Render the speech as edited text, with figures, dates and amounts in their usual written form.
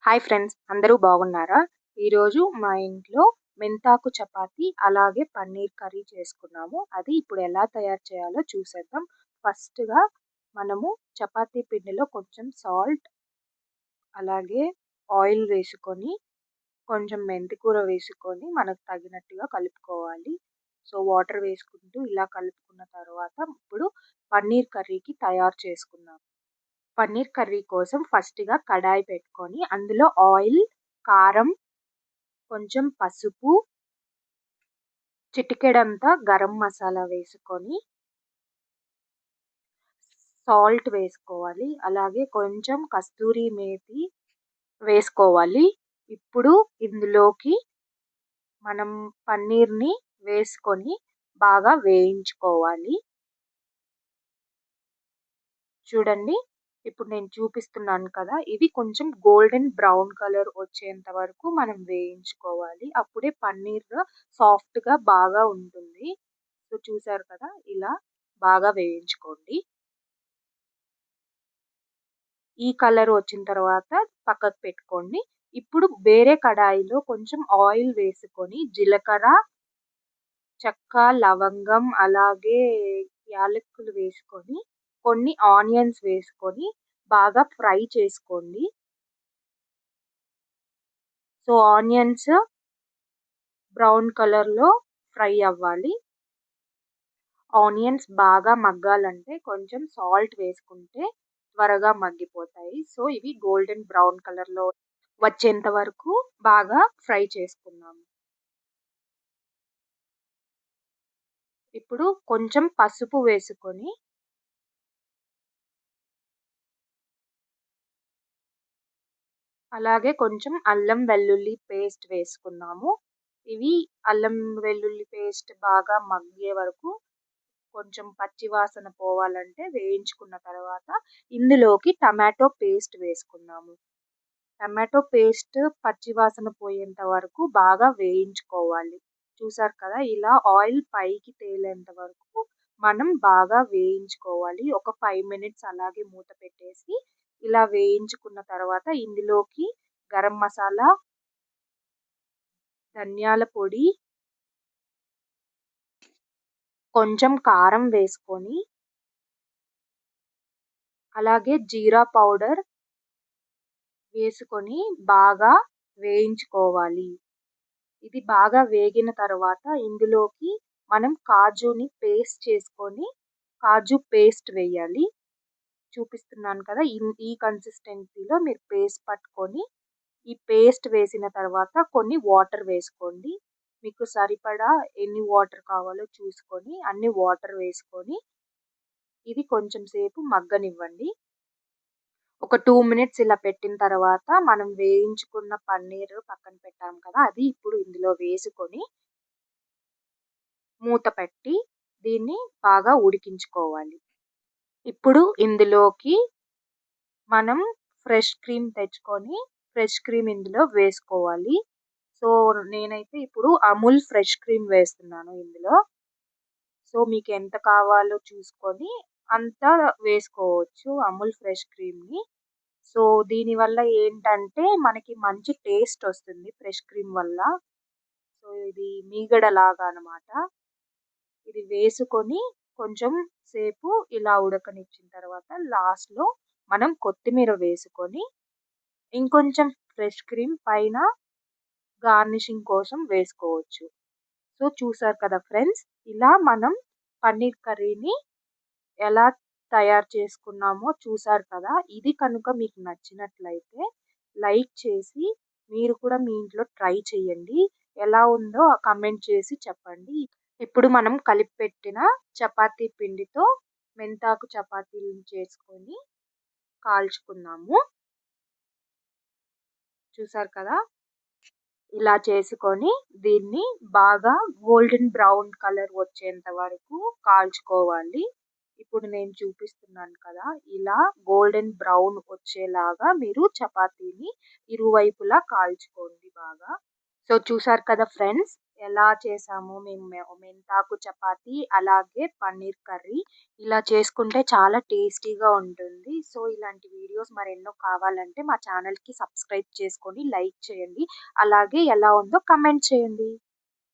Hi friends, అందరూ బాగున్నారా? ఈరోజు మా ఇంట్లో మెంతాకు చపాతీ అలాగే పన్నీర్ కర్రీ చేసుకున్నాము. అది ఇప్పుడు ఎలా తయారు చేయాలో చూసేద్దాం. ఫస్ట్‌గా మనము చపాతీ పిండిలో కొంచెం సాల్ట్, అలాగే ఆయిల్ వేసుకొని, కొంచెం మెంతి కూర వేసుకొని మనకు తగినట్టుగా కలుపుకోవాలి. సో, వాటర్ వేసుకుంటూ ఇలా కలుపుకున్న తర్వాత ఇప్పుడు పన్నీర్ కర్రీకి తయారు చేసుకుందాం. పన్నీర్ కర్రీ కోసం ఫస్ట్‌గా కడాయి పెట్టుకొని అందులో ఆయిల్, కారం, కొంచెం పసుపు, చిటికెడంత గరం మసాలా వేసుకొని, సాల్ట్ వేసుకోవాలి. అలాగే కొంచెం కస్తూరి మేతి వేసుకోవాలి. ఇప్పుడు ఇందులోకి మనం పన్నీర్‌ని వేసుకొని బాగా వేయించుకోవాలి. చూడండి. ఇప్పుడు నేను చూపిస్తున్నాను కదా! ఇవి కొంచెం గోల్డెన్ బ్రౌన్ కలర్ వచ్చేంత వరకు మనం వేయించుకోవాలి. అప్పుడే పన్నీర్ సాఫ్ట్‌గా బాగా ఉంటుంది. సో, చూసారు కదా! ఇలా బాగా వేయించుకోండి. ఈ కలర్ వచ్చిన తర్వాత పక్కకు పెట్టుకోండి. ఇప్పుడు వేరే కడాయిలో కొంచెం ఆయిల్ వేసుకొని జీలకర్ర, చెక్క, లవంగం అలాగే యాలకులు వేసుకొని, కొన్ని ఆనియన్స్ వేసుకొని బాగా ఫ్రై చేసుకోండి. సో, ఆనియన్స్ బ్రౌన్ కలర్‌లో ఫ్రై అవ్వాలి. ఆనియన్స్ బాగా మగ్గాలంటే కొంచెం సాల్ట్ వేసుకుంటే త్వరగా మగ్గిపోతాయి. సో, ఇవి గోల్డెన్ బ్రౌన్ కలర్‌లో వచ్చేంత వరకు బాగా ఫ్రై చేసుకుందాం. ఇప్పుడు కొంచెం పసుపు వేసుకొని, అలాగే కొంచెం అల్లం వెల్లుల్లి పేస్ట్ వేసుకున్నాము. ఇవి అల్లం వెల్లుల్లి పేస్ట్ బాగా మగ్గే వరకు కొంచెం పచ్చి వాసన పోవాలంటే వేయించుకున్న తర్వాత ఇందులోకి టమాటో పేస్ట్ వేసుకున్నాము. టమాటో పేస్ట్ పచ్చి వాసన పోయేంత వరకు బాగా వేయించుకోవాలి. చూసారు కదా! ఇలా ఆయిల్ పైకి తేలేంత వరకు మనం బాగా వేయించుకోవాలి. ఒక 5 మినిట్స్ అలాగే మూత పెట్టేసి ఇలా వేయించుకున్న తర్వాత ఇందులోకి గరం మసాలా, ధనియాల పొడి, కొంచెం కారం వేసుకొని, అలాగే జీరా పౌడర్ వేసుకొని బాగా వేయించుకోవాలి. ఇది బాగా వేగిన తర్వాత ఇందులోకి మనం కాజుని పేస్ట్ చేసుకొని, కాజు పేస్ట్ వేయాలి. చూపిస్తున్నాను కదా! ఈ కన్సిస్టెన్సీలో మీరు పేస్ట్ పట్టుకొని, ఈ పేస్ట్ వేసిన తర్వాత కొన్ని వాటర్ వేసుకోండి. మీకు సరిపడా ఎన్ని వాటర్ కావాలో చూసుకొని, అన్ని వాటర్ వేసుకొని, ఇది కొంచెం సేపు మగ్గనివ్వండి. ఒక 2 మినిట్స్ ఇలా పెట్టిన తర్వాత మనం వేయించుకున్న పన్నీర్ పక్కన పెట్టాం కదా! అది ఇప్పుడు ఇందులో వేసుకొని, మూత పెట్టి దీన్ని బాగా ఉడికించుకోవాలి. ఇప్పుడు ఇందులోకి మనం ఫ్రెష్ క్రీమ్ తెచ్చుకొని, ఫ్రెష్ క్రీమ్ ఇందులో వేసుకోవాలి. సో, నేనైతే ఇప్పుడు అమూల్ ఫ్రెష్ క్రీమ్ వేస్తున్నాను ఇందులో. సో, మీకెంత కావాలో చూసుకొని అంత వేసుకోవచ్చు అమూల్ ఫ్రెష్ క్రీమ్‌ని. సో, దీనివల్ల ఏంటంటే మనకి మంచి టేస్ట్ ఒస్తుంది ఫ్రెష్ క్రీమ్ వల్ల. సో, ఇది మీగడలాగా అన్నమాట. ఇది వేసుకొని కొంచెం సేపు ఇలా ఉడకనిచ్చిన తర్వాత లాస్ట్‌లో మనం కొత్తిమీర వేసుకొని, ఇంకొంచెం ఫ్రెష్ క్రీమ్ పైన గార్నిషింగ్ కోసం వేసుకోవచ్చు. సో, చూసారు కదా ఫ్రెండ్స్! ఇలా మనం పన్నీర్ కర్రీని ఎలా తయారు చేసుకున్నామో చూసారు కదా! ఇది కనుక మీకు నచ్చినట్లయితే లైక్ చేసి మీరు కూడా మీ ఇంట్లో ట్రై చేయండి. ఎలా ఉందో కామెంట్ చేసి చెప్పండి. ఇప్పుడు మనం కలిపి పెట్టిన చపాతీ పిండితో మెంతాకు చపాతీలను చేసుకొని కాల్చుకుందాము. చూసారు కదా! ఇలా చేసుకొని దీన్ని బాగా గోల్డెన్ బ్రౌన్ కలర్ వచ్చేంత వరకు కాల్చుకోవాలి. ఇప్పుడు నేను చూపిస్తున్నాను కదా! ఇలా గోల్డెన్ బ్రౌన్ వచ్చేలాగా మీరు చపాతీని ఇరువైపులా కాల్చుకోండి బాగా. సో, చూసారు కదా ఫ్రెండ్స్! ఎలా చేసాము మేము మెంతాకు చపాతీ, అలాగే పన్నీర్ కర్రీ. ఇలా చేసుకుంటే చాలా టేస్టీగా ఉంటుంది. సో, ఇలాంటి వీడియోస్ మరెన్నో కావాలంటే మా ఛానల్‌కి సబ్స్క్రైబ్ చేసుకొని, లైక్ చేయండి. అలాగే ఎలా ఉందో కామెంట్ చేయండి.